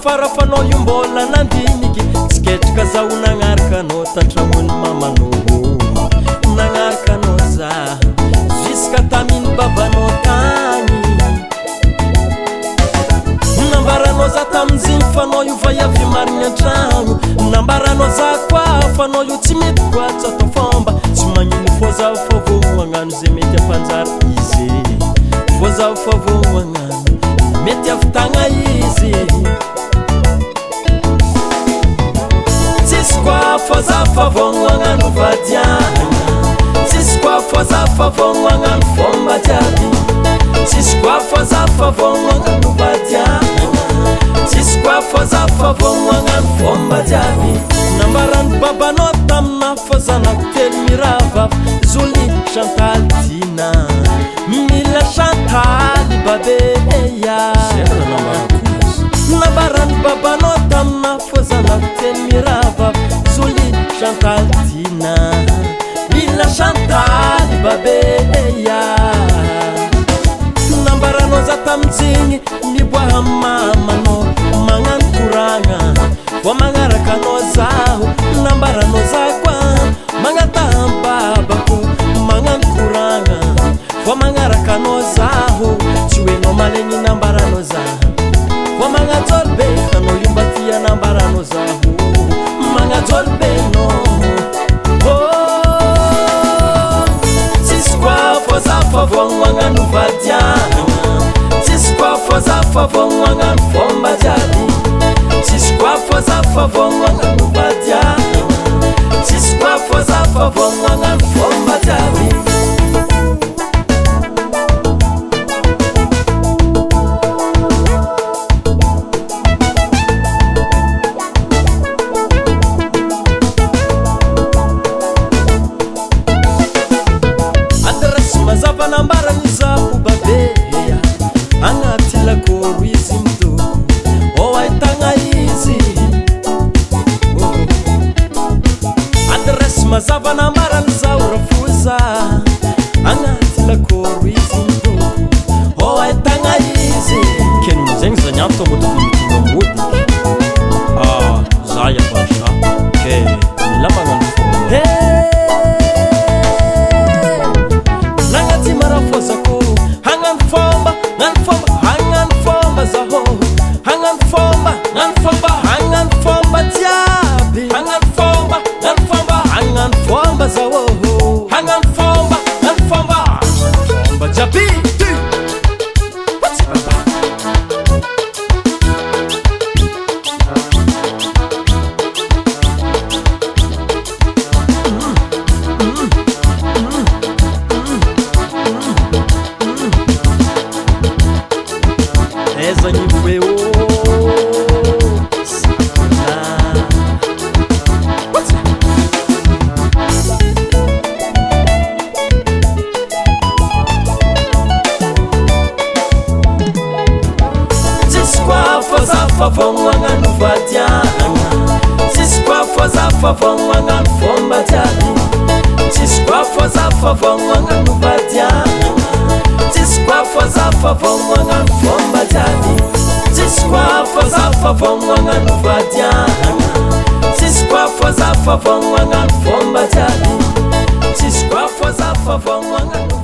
farafanao io mbola nandiniky tsy ketrika zaho nagnarikanao tantramony mamanao nagnarikanao za jusqu'à taminy babanao tagny nambaranao za tamin'iziny fanao io va iavy marigny an-tragno nambaranao za koa fanao io tsy mety koa tsy atao fomba tsy magnino fô zaho fa vo magnano zay mety ampanjary izy fô zaho fa vo magnano mety avy tagna izy tsisy koa fa za fa vo magnano vadiagna tsisy koa fa za fa vo magnano fomba jiaby tsisy koa fa za fa vo magnano vadiagna tsisy koa fa za fa vo magnano fomba jiaby nambarany babanao tamina fa zanako telo mirava Zoli Chantal Tina Mila Chantal babeya nambarany babanao tamina fa zanako telo mirava Zoli Chantal Tina Mila Chantal babeya nambaranao za tamin'iziny miboaha mamanao magnano koragna vo magnarakanao zaho nambaranao za koa magnataha babako magnano koragna vo magnarakanao zaho tsy hoenao malegny nambaranao zaho vo magnajoly be anao io mba tia nambaranao zaho magnajoly be no tsisy koa fô za fa vo magnano vadiagna tsisy koa fô za fa vo magnano fomba jiaby tsisy koa fô za fa vo magnano vadiagna tsisy koa fô za fa vo magnano fomba jiaby mazava nambarany zaho babeya agnaty lakoro izy midoko ahitagna izy adresy mazava nambarany zaho rafoza agnaty lakoro izy midoko ahitagna izy keny zegny zany ato motomotomody za yabasha ke mila magnano fomba fa vo magnano vadiagna tsisy koa fa za fa vo magnano fomba jiaby tsisy koa fa za fa vo magnano vadiagna tsisy koa fa za fa vo magnano fomba jiaby tsisy koa fa za fa vo magnano vadiagna tsisy koa fa za fa vo magnano fomba jiaby tsisy koa fa za fa vo magnano